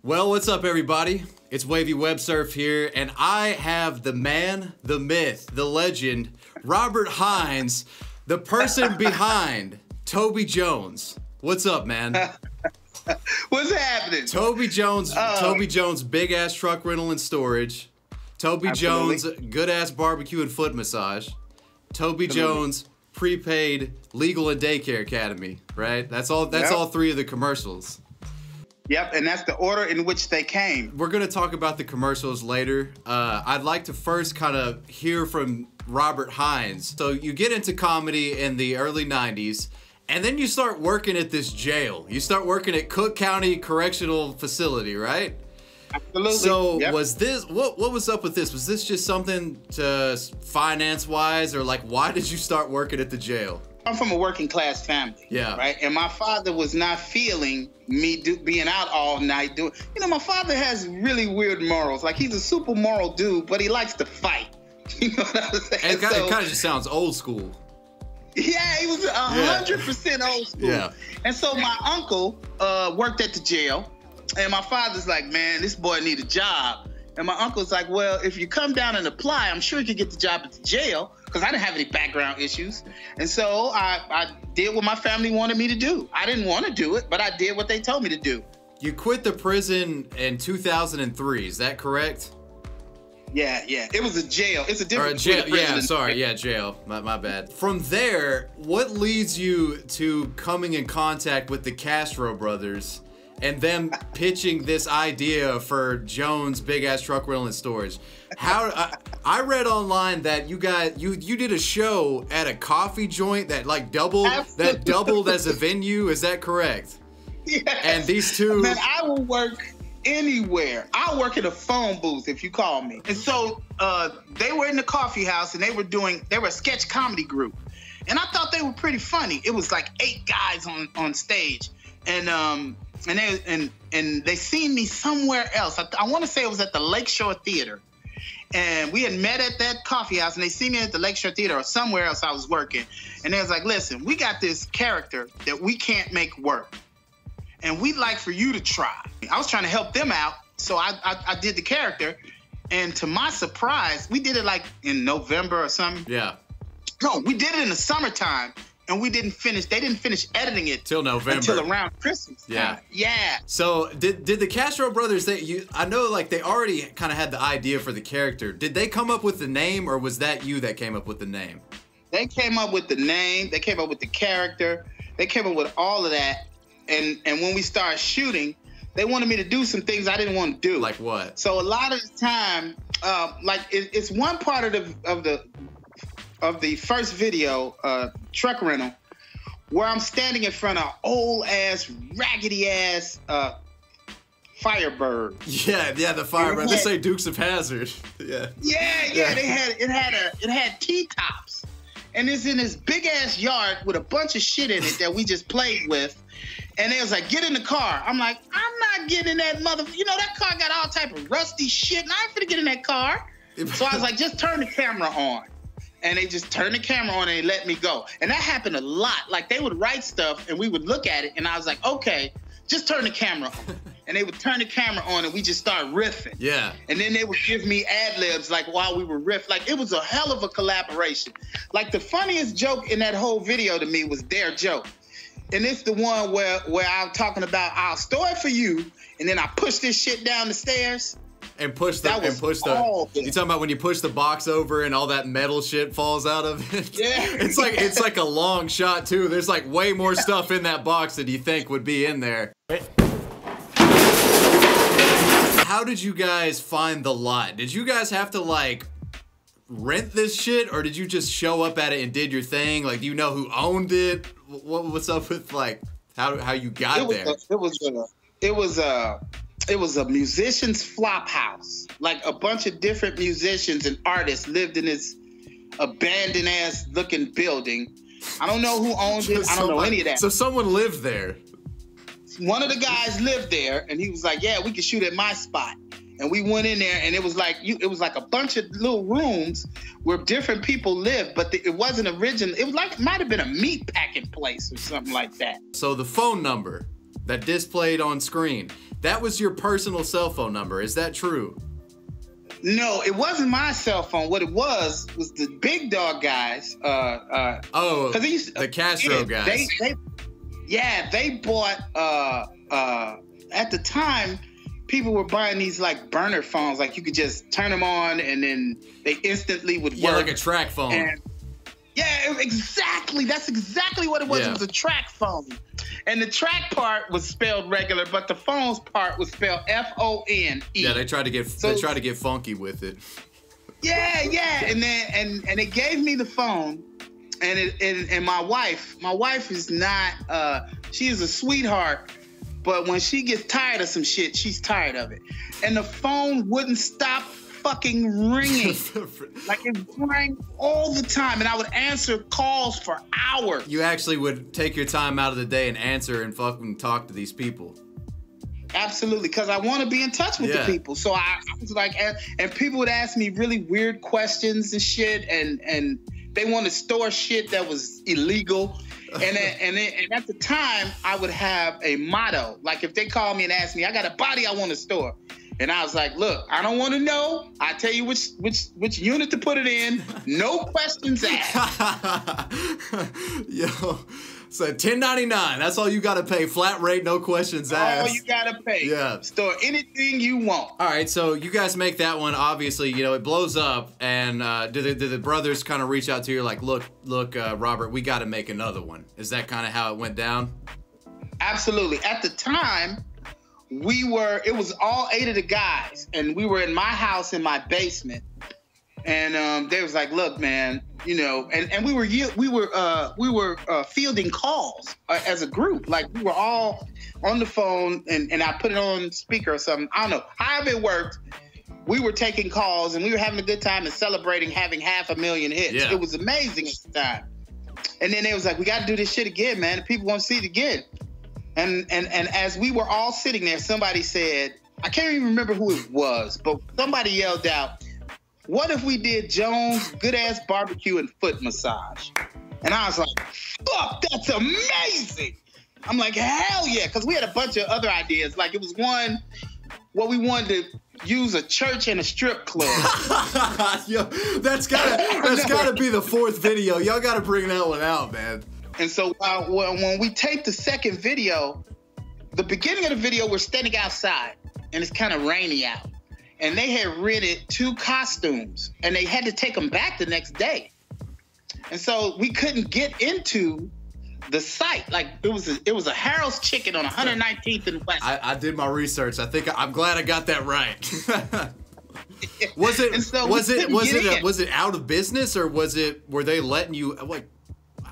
Well, what's up, everybody? It's Wavywebsurf here, and I have the man, the myth, the legend, Robert Hines, the person behind Toby Jones. What's up, man? What's happening? Toby Jones, big ass truck rental and storage. Toby Absolutely. Jones, good ass barbecue and foot massage. Toby Jones, prepaid legal and daycare academy. Right? That's all. That's all three of the commercials. Yep, and that's the order in which they came. We're gonna talk about the commercials later. I'd like to first kind of hear from Robert Hines. So you get into comedy in the early 90s, and then you start working at this jail. You start working at Cook County Correctional Facility, right? Absolutely. So was this, what was up with this? Was this just something to finance-wise, or like why did you start working at the jail? I'm from a working class family, right? And my father was not feeling me being out all night doing, you know, my father has really weird morals. Like, he's a super moral dude, but he likes to fight. You know what I'm saying? And it kind of just sounds old school. Yeah, he was 100% old school. Yeah. And so my uncle worked at the jail, and my father's like, man, this boy need a job. And my uncle's like, well, if you come down and apply, I'm sure you could get the job at the jail, because I didn't have any background issues. And so I did what my family wanted me to do. I didn't want to do it, but I did what they told me to do. You quit the prison in 2003, is that correct? Yeah. It was a jail. It's a different jail. Yeah, sorry. Yeah, jail. My bad. From there, what leads you to coming in contact with the Castro Brothers and them pitching this idea for Jones Big Ass Truck Rental and Storage? How I read online that you did a show at a coffee joint that like doubled as a venue. Is that correct? Yes. And these two, man, I will work anywhere. I'll work in a phone booth if you call me. And so they were in the coffee house, and they were a sketch comedy group, and I thought they were pretty funny. It was like 8 guys on stage, and they seen me somewhere else. I want to say it was at the Lakeshore Theater. And we had met at that coffee house, and they see me at the Lakeshore Theater or somewhere else I was working. And they was like, listen, we got this character that we can't make work, and we'd like for you to try. I was trying to help them out, so I did the character. And to my surprise, we did it like in November or something. Yeah. No, we did it in the summertime. And they didn't finish editing it till November, until around Christmas. Yeah. Yeah. So did the Castro Brothers, I know like they already kind of had the idea for the character. Did they come up with the name, or was that you that came up with the name? They came up with the name, they came up with the character, they came up with all of that. And when we started shooting, they wanted me to do some things I didn't want to do. Like what? So a lot of the time, like it's one part of the first video, truck rental, where I'm standing in front of old ass, raggedy ass Firebird. Yeah, the Firebird. They say Dukes of Hazzard. Yeah. Yeah. It had T-tops, and it's in this big ass yard with a bunch of shit in it that we just played with. And they was like, get in the car. I'm like, I'm not getting in that that car got all type of rusty shit, and I ain't finna get in that car. So I was like, just turn the camera on. And they just turned the camera on and they let me go. And that happened a lot. Like, they would write stuff and we would look at it, and I was like, okay, just turn the camera on. And they would turn the camera on and we just start riffing. Yeah. And then they would give me ad-libs like while we were riffing. Like, it was a hell of a collaboration. Like, the funniest joke in that whole video to me was their joke. And it's the one where I'm talking about, I'll store it for you, and then I push this shit down the stairs. And push the you talking about when you push the box over and all that metal shit falls out of it? Yeah. It's like a long shot too. There's like way more stuff in that box than you think would be in there. How did you guys find the lot? Did you guys have to like rent this shit, or did you just show up at it and did your thing? Like, do you know who owned it? What's up with like how you got there? It was a musician's flop house. Like, a bunch of different musicians and artists lived in this abandoned ass looking building. I don't know who owned it. I don't know any of that. So someone lived there. One of the guys lived there, and he was like, yeah, we can shoot at my spot. And we went in there, and it was like a bunch of little rooms where different people lived, but it wasn't original. It was like, it might have been a meat packing place or something like that. So the phone number that displayed on screen, that was your personal cell phone number. Is that true? No, it wasn't my cell phone. What it was the big dog guys. The Castro guys. They bought. At the time, people were buying these like burner phones. Like you could just turn them on and then they instantly would work. Yeah, like a track phone. And exactly. That's exactly what it was. Yeah. It was a track phone. And the track part was spelled regular, but the phones part was spelled F-O-N-E. Yeah, they tried to get funky with it. Yeah. And then and they gave me the phone, and my wife is not she is a sweetheart, but when she gets tired of some shit, she's tired of it. And the phone wouldn't stop fucking ringing. Like it rang all the time, and I would answer calls for hours. You actually would take your time out of the day and answer and fucking talk to these people. Absolutely, because I want to be in touch with the people. So I was like, and people would ask me really weird questions and shit, and they want to store shit that was illegal. And at the time, I would have a motto. Like if they call me and ask me, I got a body I want to store. And I was like, look, I don't want to know. I tell you which unit to put it in. No questions asked. Yo, so $10.99. That's all you got to pay. Flat rate, no questions asked. All you got to pay. Yeah. Store anything you want. All right, so you guys make that one. Obviously, it blows up. And did the brothers kind of reach out to you like, look, Robert, we got to make another one? Is that kind of how it went down? Absolutely. At the time, it was all 8 of the guys, and we were in my house in my basement, and they was like, look, man, and we were fielding calls as a group. Like we were all on the phone, and I put it on speaker or something. I don't know. However it worked, we were taking calls, and we were having a good time and celebrating having 500,000 hits. Yeah. It was amazing at the time. And then they was like, we got to do this shit again, man. People want to see it again. And as we were all sitting there, somebody said, I can't even remember who it was, but somebody yelled out, what if we did Jones' good-ass barbecue and foot massage? And I was like, fuck, that's amazing. I'm like, hell yeah, because we had a bunch of other ideas. Like it was one where we wanted to use a church and a strip club. Yo, that's gotta be the 4th video. Y'all gotta bring that one out, man. And so when we taped the second video, the beginning of the video, we're standing outside, and it's kind of rainy out. And they had rented 2 costumes, and they had to take them back the next day. And so we couldn't get into the site. Like it was a Harold's Chicken on 119th and West. I did my research. I'm glad I got that right. Was it out of business, or were they letting you like?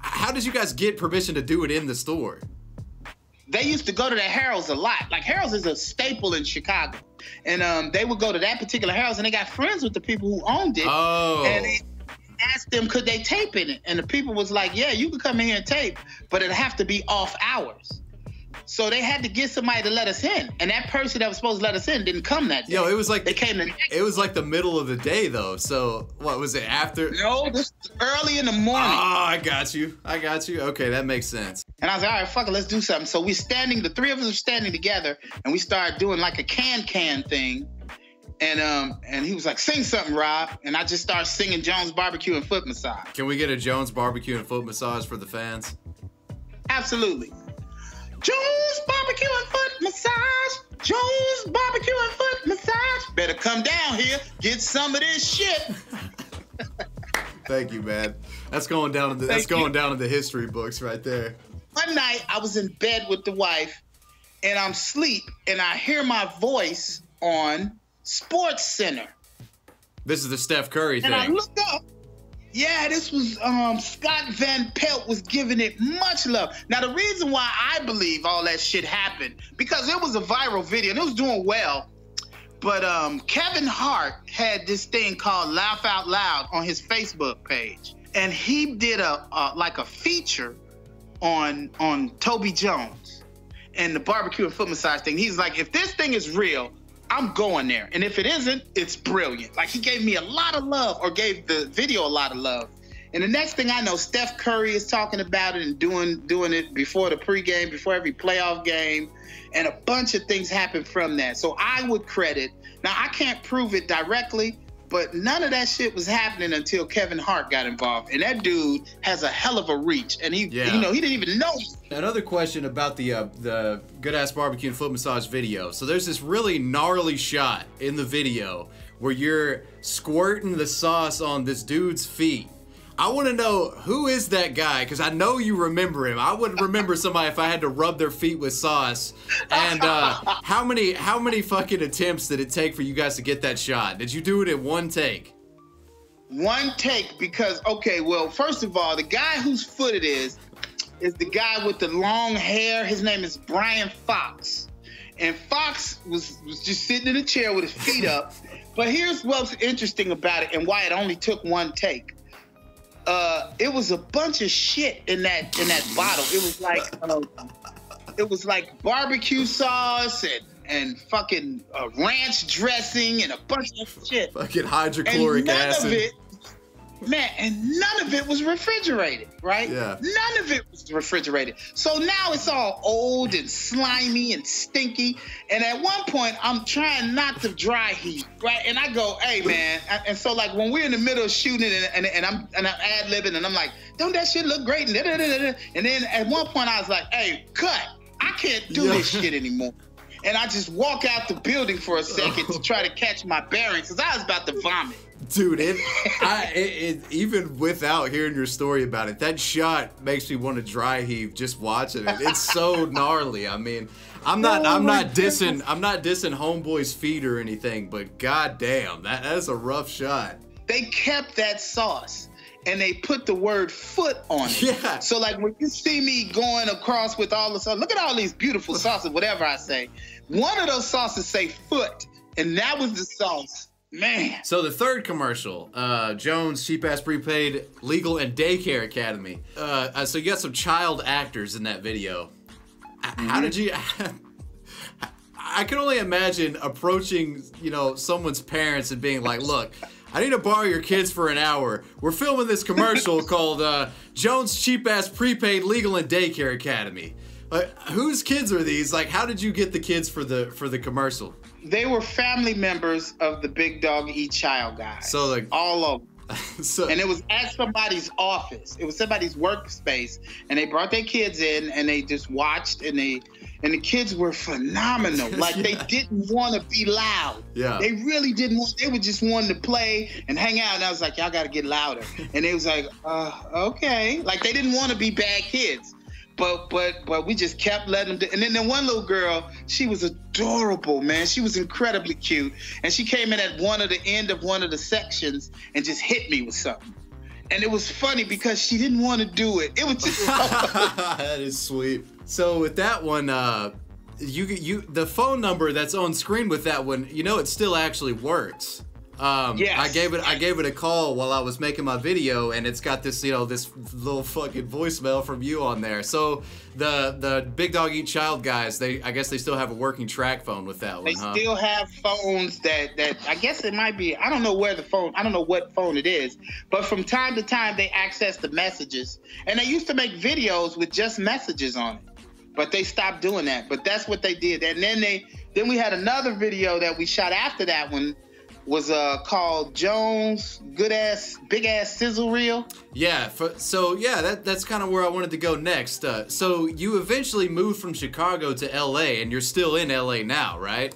How did you guys get permission to do it in the store? They used to go to the Harold's a lot. Like Harold's is a staple in Chicago. And they would go to that particular Harold's, and they got friends with the people who owned it. Oh. And they asked them, could they tape in it? And the people was like, yeah, you can come in here and tape, but it'd have to be off hours. So they had to get somebody to let us in. And that person that was supposed to let us in didn't come that day. Yo, it was like they came it was like the middle of the day though. So what was it after? No, this was early in the morning. Oh, I got you. Okay, that makes sense. And I was like, all right, fuck it, let's do something. So the 3 of us are standing together, and we started doing like a can thing. And he was like, sing something, Rob. And I just started singing Jones Barbecue and Foot Massage. Can we get a Jones Barbecue and Foot Massage for the fans? Absolutely. Jones Barbecue and Foot Massage. Jones Barbecue and Foot Massage. Better come down here, get some of this shit. Thank you, man. That's going down in the history books right there. One night I was in bed with the wife, and I'm asleep, and I hear my voice on Sports Center. This is the Steph Curry thing. And I looked up. Yeah, this was Scott Van Pelt was giving it much love. Now, the reason why I believe all that shit happened, because it was a viral video and it was doing well, but Kevin Hart had this thing called Laugh Out Loud on his Facebook page, and he did a feature on Toby Jones and the barbecue and foot massage thing. He's like, if this thing is real, I'm going there. And if it isn't, it's brilliant. Like, he gave me a lot of love, or gave the video a lot of love. And the next thing I know, Steph Curry is talking about it and doing it before the pregame, before every playoff game. And a bunch of things happen from that. So I would credit, now I can't prove it directly, but none of that shit was happening until Kevin Hart got involved. And that dude has a hell of a reach. And he, you know, he didn't even know. Another question about the Good Ass BBQ and Foot Massage video. So there's this really gnarly shot in the video where you're squirting the sauce on this dude's feet. I want to know, who is that guy? Because I know you remember him. I wouldn't remember somebody if I had to rub their feet with sauce. And how many fucking attempts did it take for you guys to get that shot? Did you do it in one take? One take, because, okay, well, first of all, the guy whose foot it is the guy with the long hair. His name is Brian Fox. And Fox was just sitting in a chair with his feet up. But here's what's interesting about it and why it only took one take. It was a bunch of shit in that bottle. It was like barbecue sauce and fucking ranch dressing and a bunch of shit. Fucking hydrochloric acid. And none of it was refrigerated, right? Yeah. None of it was refrigerated. So now it's all old and slimy and stinky. And at one point, I'm trying not to dry heat, right? And I go, hey, man. And so, like, when we're in the middle of shooting it and I'm ad-libbing and I'm like, don't that shit look great? And then at one point, I was like, hey, cut. I can't do this shit anymore. And I just walk out the building for a second to try to catch my bearings because I was about to vomit. Dude, even without hearing your story about it, that shot makes me want to dry heave just watching it. It's so gnarly. I mean, I'm not dissing Homeboy's feet or anything, but goddamn, that is a rough shot. They kept that sauce and they put the word foot on it. Yeah. So like when you see me going across with all the sauce, look at all these beautiful sauces, whatever I say. One of those sauces say foot, and that was the sauce. Man. So the third commercial, Jones Cheap Ass Prepaid Legal and Daycare Academy. So you got some child actors in that video. How did you? I can only imagine approaching, someone's parents and being like, "Look, I need to borrow your kids for an hour. We're filming this commercial called Jones Cheap Ass Prepaid Legal and Daycare Academy." Whose kids are these? Like, how did you get the kids for the commercial? They were family members of the Big Dog Eat Child guys. So like all of them. And it was at somebody's office. It was somebody's workspace, and they brought their kids in, and they just watched, and the kids were phenomenal. Like they didn't want to be loud. Yeah. They really didn't want. They were just wanting to play and hang out. And I was like, y'all got to get louder. And they was like, okay. Like they didn't want to be bad kids. But we just kept letting them do. And then the one little girl, she was adorable, man. She was incredibly cute. And she came in at the end of one of the sections and just hit me with something. And it was funny because she didn't want to do it. It was just That is sweet. So with that one, the phone number that's on screen with that one, it still actually works. Yes. I gave it a call while I was making my video, and it's got this, this little fucking voicemail from you on there. So the Big Dog Eat Child guys, I guess they still have a working track phone with that one. They still have phones that I guess it might be. I don't know what phone it is, but from time to time they access the messages, and they used to make videos with just messages on it, but they stopped doing that. But that's what they did, and then we had another video that we shot after that one. Was called Jones Big Ass Sizzle Reel. Yeah, that's kind of where I wanted to go next. So you eventually moved from Chicago to LA, and you're still in LA now, right?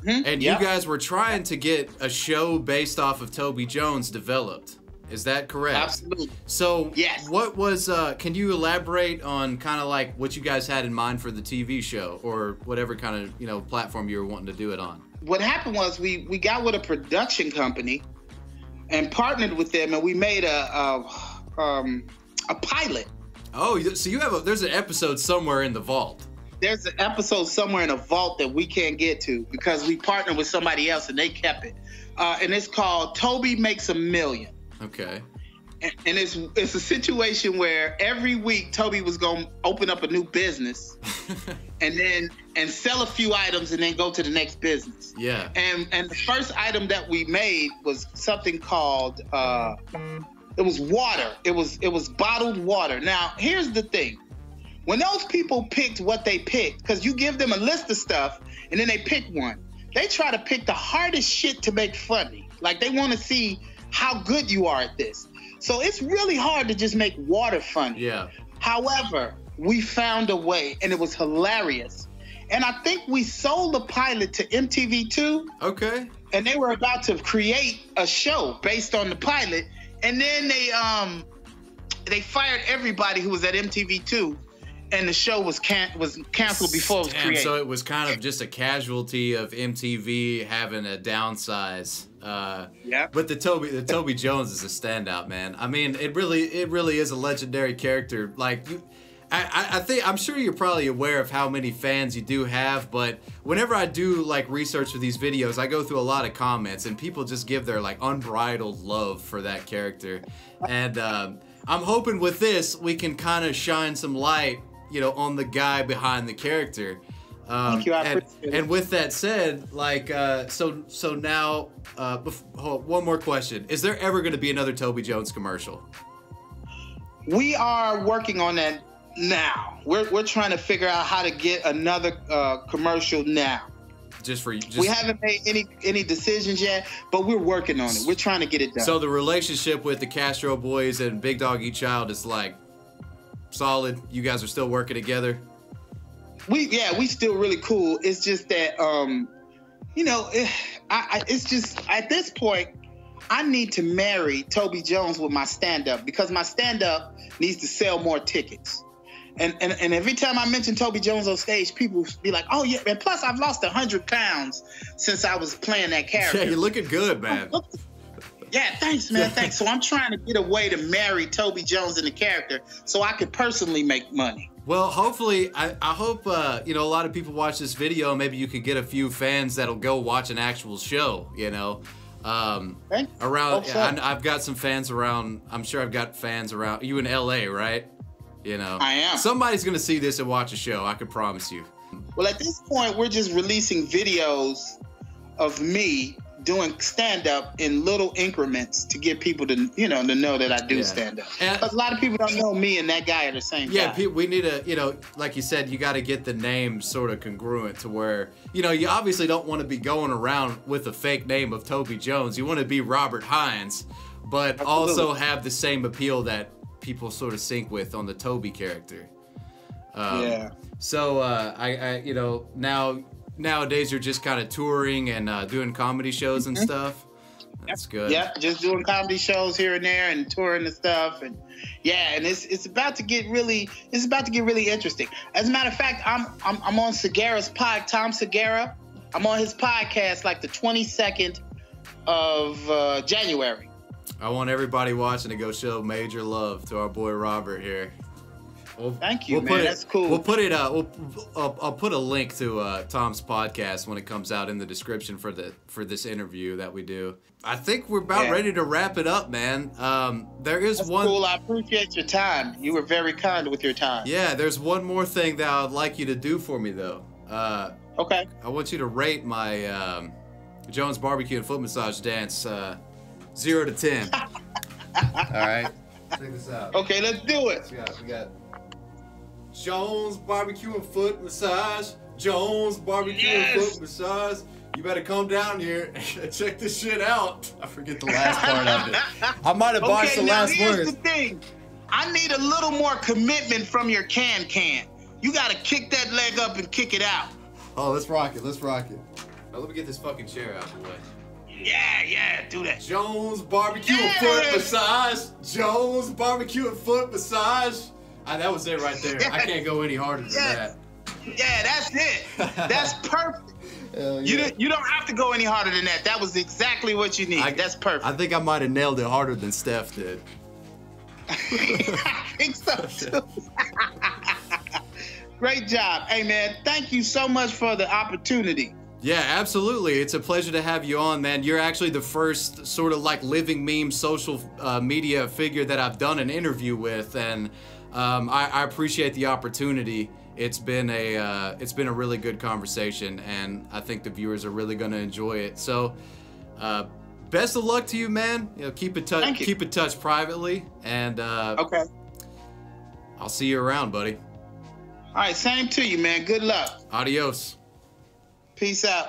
Mm-hmm. And you guys were trying to get a show based off of Toby Jones developed. Is that correct? Absolutely. So yes. What was, can you elaborate on kind of like what you guys had in mind for the TV show or whatever kind of, platform you were wanting to do it on? What happened was we got with a production company and partnered with them, and we made a pilot. Oh, so there's an episode somewhere in the vault. There's an episode somewhere in a vault that we can't get to because we partnered with somebody else and they kept it. And it's called Toby Makes $1 Million. Okay. And it's a situation where every week Toby was going to open up a new business and sell a few items and then go to the next business. Yeah. And the first item that we made was something called It was water. It was bottled water. Now, here's the thing. When those people picked what they picked, because you give them a list of stuff and then they pick one, they try to pick the hardest shit to make funny. Like, they want to see how good you are at this. So it's really hard to just make water funny. Yeah. However, we found a way, and it was hilarious. And I think we sold the pilot to MTV2. Okay. And they were about to create a show based on the pilot. And then they fired everybody who was at MTV2. And the show was canceled before it was created. So it was kind of just a casualty of MTV having a downsize. Yeah. But the Toby Jones is a standout, man. I mean, it really is a legendary character. Like, I'm sure you're probably aware of how many fans you do have, but whenever I do like research for these videos, I go through a lot of comments and people just give their like unbridled love for that character. And I'm hoping with this we can kind of shine some light, you know, on the guy behind the character. Thank you. I appreciate it. And with that said, like, so now, one more question: is there ever going to be another Toby Jones commercial? We are working on that now. We're trying to figure out how to get another commercial now. We haven't made any decisions yet, but we're working on it. We're trying to get it done. So the relationship with the Castro boys and Big Dog Eat Child is like solid. You guys are still working together. We still really cool. It's just that you know, it's just at this point I need to marry Toby Jones with my stand-up, because my stand-up needs to sell more tickets. And every time I mention Toby Jones on stage, people be like, "Oh yeah!" And plus, I've lost 100 pounds since I was playing that character. Yeah, you're looking good, man. Yeah, thanks, man. Thanks. So I'm trying to get a way to marry Toby Jones in the character, so I could personally make money. Well, hopefully, I hope you know, a lot of people watch this video. Maybe you could get a few fans that'll go watch an actual show. You know, around. So. I've got some fans around. I'm sure I've got fans around. You in LA, right? You know, I am. Somebody's gonna see this and watch a show. I can promise you. Well, at this point, we're just releasing videos of me doing stand-up in little increments to get people to, you know, to know that I do stand-up. Because a lot of people don't know me and that guy are the same guy. Yeah, we need to, you know, like you said, you got to get the name sort of congruent to where, you know, you obviously don't want to be going around with a fake name of Toby Jones. You want to be Robert Hines, but also have the same appeal that people sort of sync with on the Toby character. Yeah. So I you know, nowadays you're just kind of touring and doing comedy shows and stuff. That's good. Yeah, just doing comedy shows here and there and touring and stuff, and yeah, and it's about to get really interesting. As a matter of fact, I'm on Segura's Tom Segura. I'm on his podcast like the 22nd of January. I want everybody watching to go show major love to our boy Robert here. Thank you, man. That's cool. We'll put it. I'll put a link to Tom's podcast when it comes out in the description for this interview that we do. I think we're about ready to wrap it up, man. That's one. Cool. I appreciate your time. You were very kind with your time. Yeah. There's one more thing that I'd like you to do for me, though. Okay. I want you to rate my Jones BBQ and Foot Massage dance 0 to 10. All right. Check this out. Okay, let's do it. We got Jones BBQ and Foot Massage. Jones BBQ and Foot Massage. You better come down here and check this shit out. I forget the last part of it. I might have botched the last here's words. The thing. I need a little more commitment from your can. You gotta kick that leg up and kick it out. Oh, let's rock it. Let's rock it. Now, let me get this fucking chair out of the way. Yeah, do that. Jones BBQ and Foot Massage. Jones BBQ and Foot Massage. That was it right there. I can't go any harder than that. Yeah, that's it. That's perfect. Yeah. You don't have to go any harder than that. That was exactly what you need. That's perfect. I think I might have nailed it harder than Steph did. I think so too. Great job. Hey man, thank you so much for the opportunity. Yeah, absolutely. It's a pleasure to have you on, man. You're actually the first sort of like living meme social media figure that I've done an interview with, and I appreciate the opportunity. It's been a really good conversation, and I think the viewers are really going to enjoy it. So best of luck to you, man. You know, keep in touch. Keep in touch privately, and okay. I'll see you around, buddy. All right, same to you, man. Good luck. Adios. Peace out.